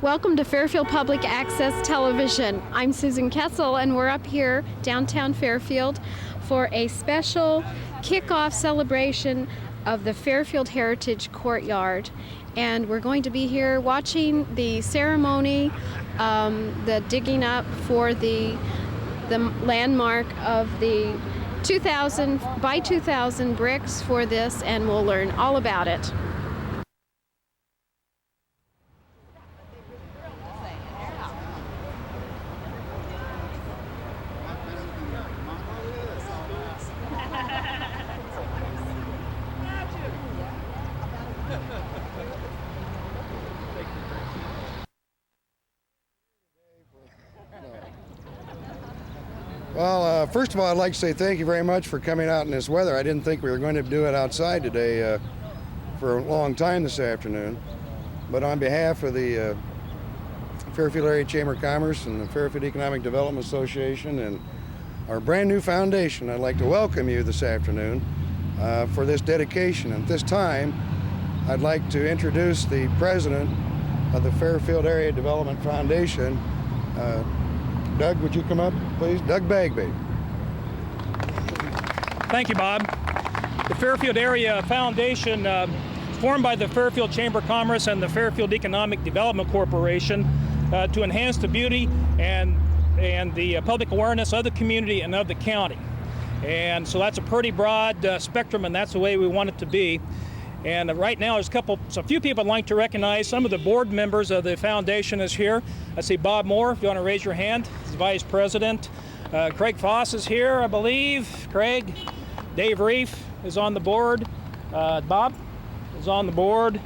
Welcome to Fairfield Public Access Television. I'm Susan Kessel, and we're up here downtown Fairfield for a special kickoff celebration of the Fairfield Heritage Courtyard. And we're going to be here watching the ceremony, the digging up for the landmark of the 2000 by 2000 bricks for this, and we'll learn all about it. Well, first of all, I'd like to say thank you very much for coming out in this weather. I didn't think we were going to do it outside today for a long time this afternoon. But on behalf of the Fairfield Area Chamber of Commerce and the Fairfield Economic Development Association and our brand new foundation, I'd like to welcome you this afternoon for this dedication. At this time, I'd like to introduce the president of the Fairfield Area Development Foundation. Doug, would you come up, please? Doug Bagby. Thank you, Bob. The Fairfield Area Foundation, formed by the Fairfield Chamber of Commerce and the Fairfield Economic Development Corporation to enhance the beauty and the public awareness of the community and of the county. And so that's a pretty broad spectrum, and that's the way we want it to be. And right now, there's a few people I'd like to recognize. Some of the board members of the foundation is here. I see Bob Moore, if you want to raise your hand. He's vice president. Craig Foss is here, I believe. Craig. Dave Reef is on the board. Bob is on the board.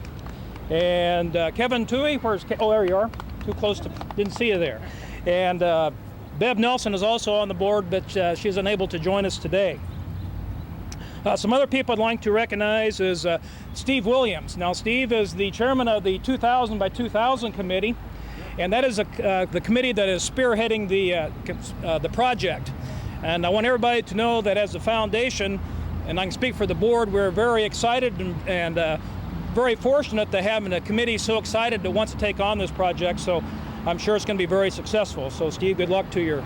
And Kevin Toohey, oh, there you are. Too close to, didn't see you there. And Bev Nelson is also on the board, but she's unable to join us today. Some other people I'd like to recognize is Steve Williams. Now, Steve is the chairman of the 2000 by 2000 committee, and that is the committee that is spearheading the project. And I want everybody to know that as a foundation, and I can speak for the board, we're very excited and very fortunate to have a committee so excited that wants to take on this project. So I'm sure it's going to be very successful. So, Steve, good luck to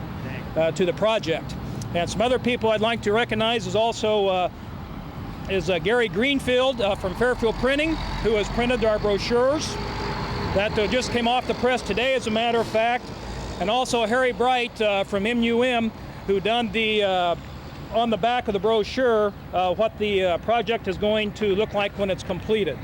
the project. And some other people I'd like to recognize is also Gary Greenfield from Fairfield Printing, who has printed our brochures that just came off the press today, as a matter of fact. And also Harry Bright from MUM, who done on the back of the brochure what the project is going to look like when it's completed.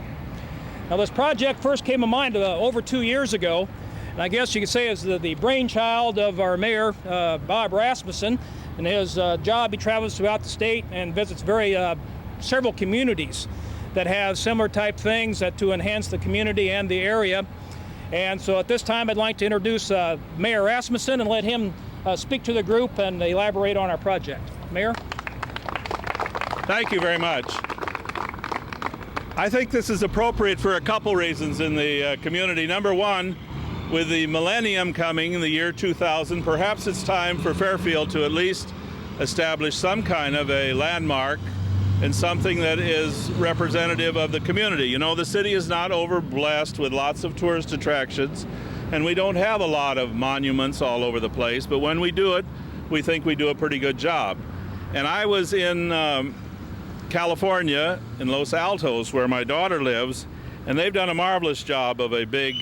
Now, this project first came to mind over 2 years ago, and I guess you could say is the brainchild of our mayor, Bob Rasmussen. In his job, he travels throughout the state and visits several communities that have similar type things to enhance the community and the area. And so at this time, I'd like to introduce Mayor Rasmussen and let him speak to the group and elaborate on our project. Mayor? Thank you very much. I think this is appropriate for a couple reasons in the community. Number one, with the millennium coming in the year 2000, perhaps it's time for Fairfield to at least establish some kind of a landmark and something that is representative of the community. You know, the city is not overblessed with lots of tourist attractions, and we don't have a lot of monuments all over the place, but when we do it, we think we do a pretty good job. And I was in California, in Los Altos, where my daughter lives, and they've done a marvelous job of a big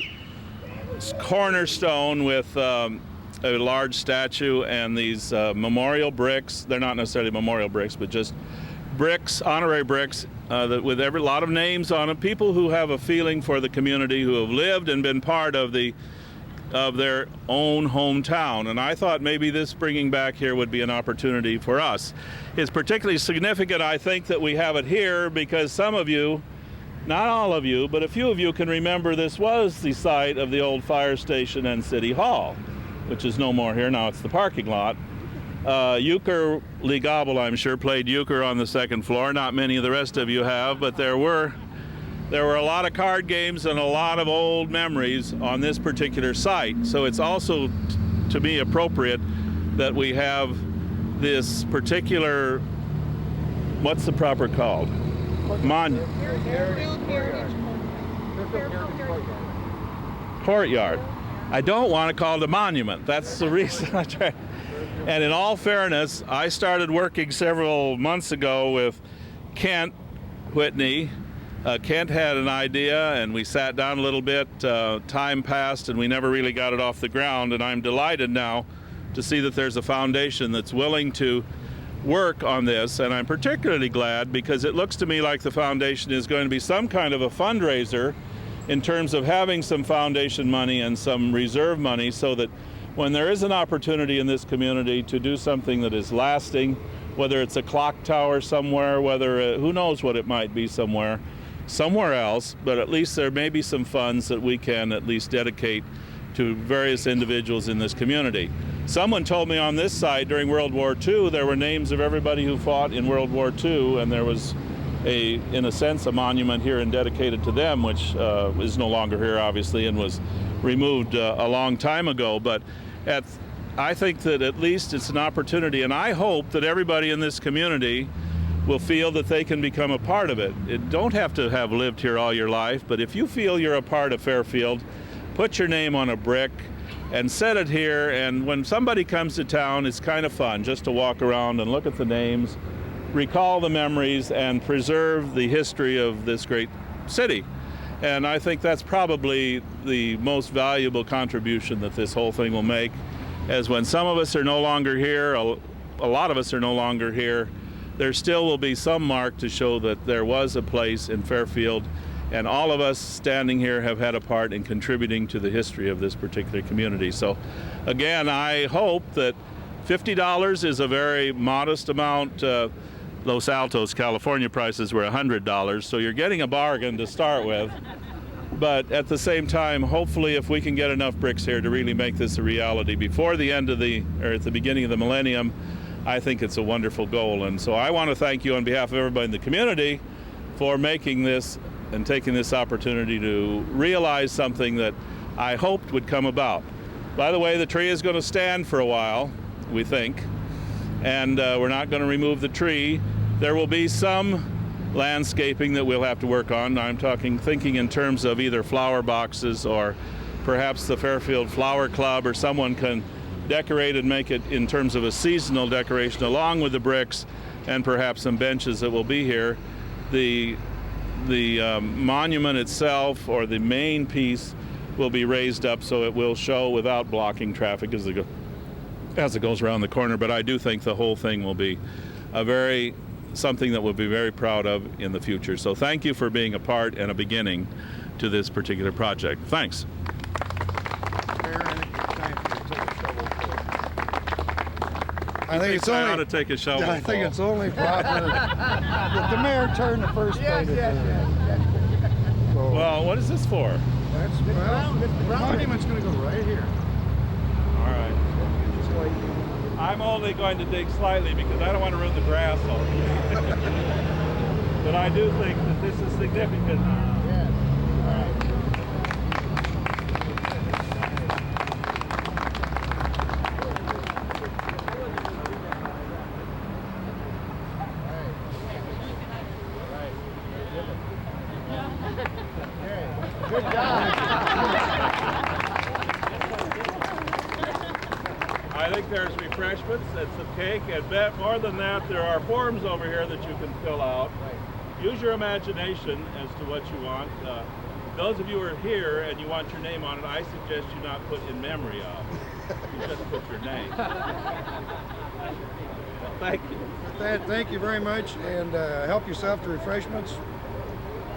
cornerstone with a large statue and these memorial bricks. They're not necessarily memorial bricks, but just bricks, honorary bricks, with a lot of names on them, people who have a feeling for the community, who have lived and been part of their own hometown. And I thought maybe this bringing back here would be an opportunity for us. It's particularly significant, I think, that we have it here because some of you, not all of you, but a few of you can remember this was the site of the old fire station and City Hall, which is no more here. Now it's the parking lot. Euchre, Lee Goble, I'm sure, played euchre on the second floor. Not many of the rest of you have, but there were a lot of card games and a lot of old memories on this particular site. So it's also, to me, appropriate that we have this particular, what's the proper called? Fairfield Heritage Courtyard. courtyard. I don't want to call it a monument. That's the reason I try. And in all fairness, I started working several months ago with Kent Whitney. Kent had an idea, and we sat down a little bit. Time passed, and we never really got it off the ground. And I'm delighted now to see that there's a foundation that's willing to work on this. And I'm particularly glad because it looks to me like the foundation is going to be some kind of a fundraiser in terms of having some foundation money and some reserve money, so that when there is an opportunity in this community to do something that is lasting, whether it's a clock tower somewhere, whether who knows what it might be somewhere else, but at least there may be some funds that we can at least dedicate to various individuals in this community. Someone told me on this side during World War II there were names of everybody who fought in World War II, and there was in a sense, a monument here and dedicated to them, which is no longer here, obviously, and was removed a long time ago. But I think that at least it's an opportunity, and I hope that everybody in this community will feel that they can become a part of it. You don't have to have lived here all your life, but if you feel you're a part of Fairfield, put your name on a brick and set it here, and when somebody comes to town, it's kind of fun just to walk around and look at the names, recall the memories, and preserve the history of this great city. And I think that's probably the most valuable contribution that this whole thing will make, as when some of us are no longer here, a lot of us are no longer here, there still will be some mark to show that there was a place in Fairfield, and all of us standing here have had a part in contributing to the history of this particular community. So again, I hope that $50 is a very modest amount. Los Altos, California prices were $100, so you're getting a bargain to start with. But at the same time, hopefully if we can get enough bricks here to really make this a reality before the end of or at the beginning of the millennium, I think it's a wonderful goal. And so I want to thank you on behalf of everybody in the community for making this and taking this opportunity to realize something that I hoped would come about. By the way, the tree is going to stand for a while, we think, and we're not going to remove the tree. There will be some landscaping that we'll have to work on. I'm thinking in terms of either flower boxes, or perhaps the Fairfield Flower Club or someone can decorate and make it in terms of a seasonal decoration along with the bricks, and perhaps some benches that will be here. The monument itself, or the main piece, will be raised up so it will show without blocking traffic as it goes around the corner. But I do think the whole thing will be something that we'll be very proud of in the future. So thank you for being a part and a beginning to this particular project. Thanks. I think it's only to take a shovel. I think it's only proper that the mayor turn the first plate. Well, what is this for? The monument's going to go right here. All right. I'm only going to dig slightly because I don't want to ruin the grass all day. But I do think that this is significant. Yes. All right. Good job. I think there's refreshments and some cake, and more than that, there are forms over here that you can fill out. Use your imagination as to what you want. Those of you who are here and you want your name on it, I suggest you not put in memory of. You just put your name. Thank you. With that, thank you very much, and help yourself to refreshments,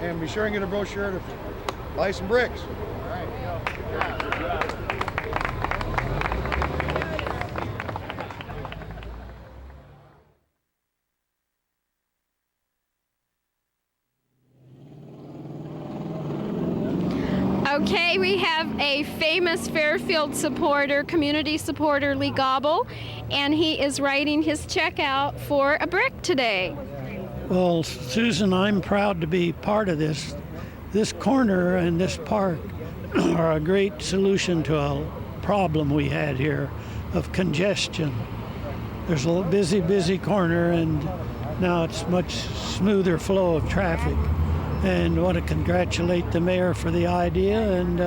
and be sure and get a brochure to buy some bricks. All right. Good job. Okay, we have a famous Fairfield supporter, community supporter, Lee Goble, and he is writing his check out for a brick today. Well, Susan, I'm proud to be part of this. This corner and this park are a great solution to a problem we had here of congestion. There's a busy corner, and now it's much smoother flow of traffic. And want to congratulate the mayor for the idea, and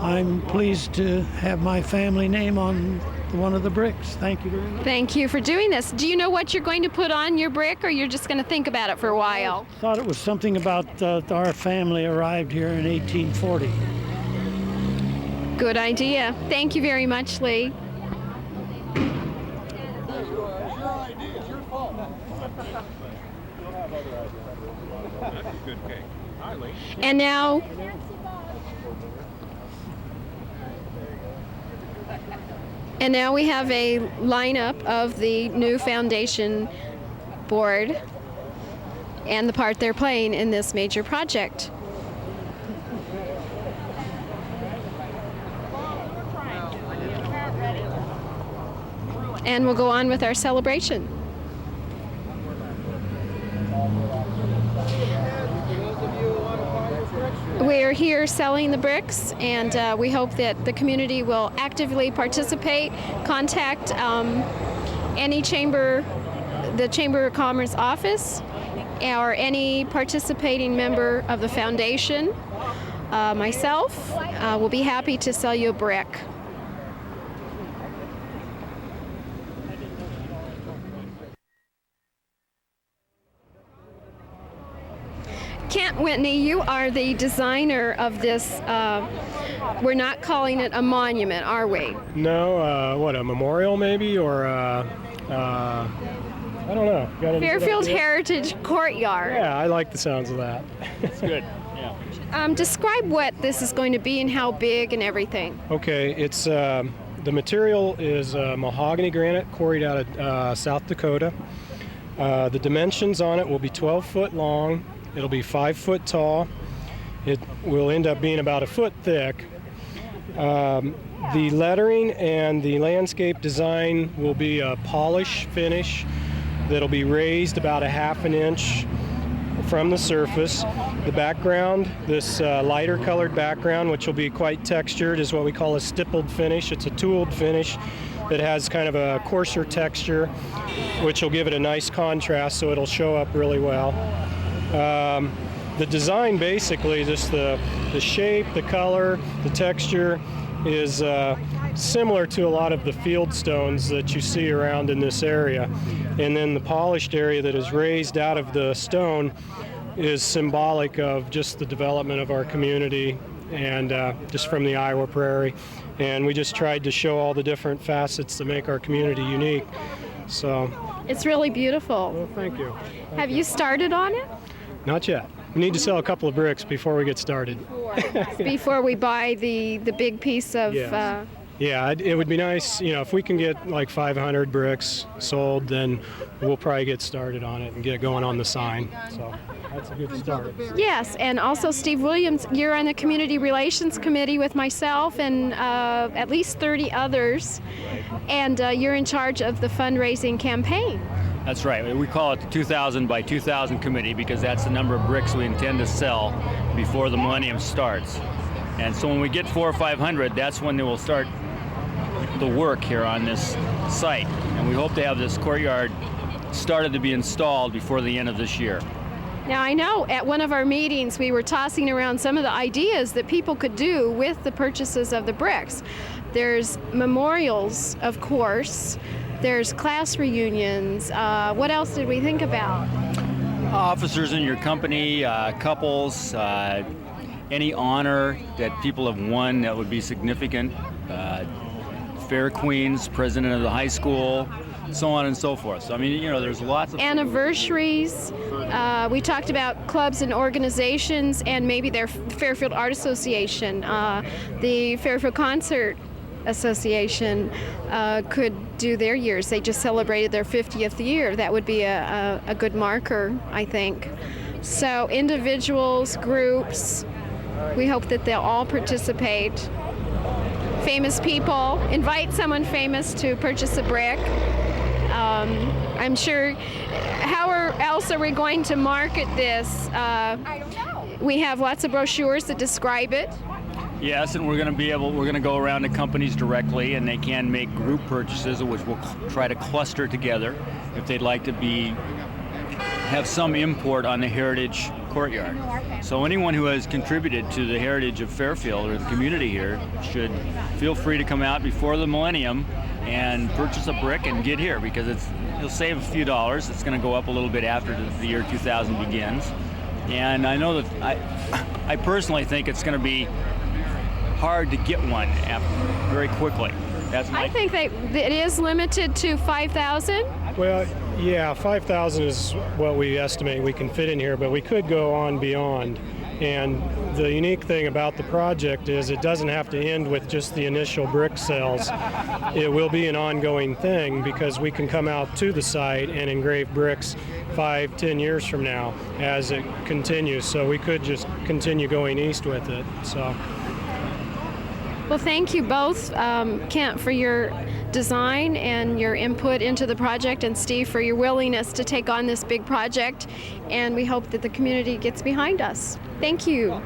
I'm pleased to have my family name on one of the bricks. Thank you very much. Thank you for doing this. Do you know what you're going to put on your brick, or you're just going to think about it for a while? I thought it was something about our family arrived here in 1840. Good idea. Thank you very much, Lee. And now, we have a lineup of the new foundation board and the part they're playing in this major project. And we'll go on with our celebration. We're here selling the bricks, and we hope that the community will actively participate, contact any chamber, the Chamber of Commerce office, or any participating member of the foundation. Myself will be happy to sell you a brick. Kent Whitney, you are the designer of this. We're not calling it a monument, are we? No, what, a memorial maybe, or I don't know. Got any Fairfield good ideas? Heritage Courtyard. Yeah, I like the sounds of that. It's good. Yeah. Describe what this is going to be and how big and everything. Okay, it's the material is mahogany granite quarried out of South Dakota. The dimensions on it will be 12 foot long. It'll be 5 foot tall. It will end up being about a foot thick. The lettering and the landscape design will be a polish finish that'll be raised about a half an inch from the surface. The background, this lighter colored background, which will be quite textured, is what we call a stippled finish. It's a tooled finish that has kind of a coarser texture, which will give it a nice contrast, so it'll show up really well. The design, basically, just the shape, the color, the texture is similar to a lot of the field stones that you see around in this area. And then the polished area that is raised out of the stone is symbolic of just the development of our community and just from the Iowa Prairie. And we just tried to show all the different facets that make our community unique. So It's really beautiful. well, thank you. Have you started on it? Not yet. We need to sell a couple of bricks before we get started. Before we buy the big piece of... Yes. Yeah, it would be nice, if we can get like 500 bricks sold, then we'll probably get started on it and get going on the sign. So that's a good start. Yes, and also Steve Williams, you're on the Community Relations Committee with myself and at least 30 others, and you're in charge of the fundraising campaign. That's right. We call it the 2,000 by 2,000 committee because that's the number of bricks we intend to sell before the millennium starts. And so when we get 400 or 500, that's when they will start the work here on this site. And we hope to have this courtyard started to be installed before the end of this year. Now, I know at one of our meetings we were tossing around some of the ideas that people could do with the purchases of the bricks. There's memorials, of course. There's class reunions. What else did we think about? Officers in your company, couples, any honor that people have won that would be significant. Fair Queens, president of the high school, so on and so forth. So, I mean, there's lots of... Anniversaries. We talked about clubs and organizations and maybe their Fairfield Art Association. The Fairfield Concert Association could do their years. They just celebrated their 50th year. That would be a good marker, I think. So individuals, groups, we hope that they'll all participate. Famous people, invite someone famous to purchase a brick. I'm sure, how else are we going to market this? I don't know. We have lots of brochures that describe it. Yes, and we're going to go around to companies directly, and they can make group purchases, which we'll try to cluster together if they'd like to have some import on the heritage courtyard. So anyone who has contributed to the heritage of Fairfield or the community here should feel free to come out before the millennium and purchase a brick and get here, because you'll save a few dollars. It's going to go up a little bit after the year 2000 begins. And I know that I personally think it's going to be hard to get one very quickly. I think it is limited to 5,000. Well, yeah, 5,000 is what we estimate we can fit in here, but we could go on beyond. And the unique thing about the project is it doesn't have to end with just the initial brick sales. It will be an ongoing thing, because we can come out to the site and engrave bricks 5-10 years from now as it continues. So we could just continue going east with it. So. Well, thank you both, Kent, for your design and your input into the project, and Steve for your willingness to take on this big project. And we hope that the community gets behind us. Thank you.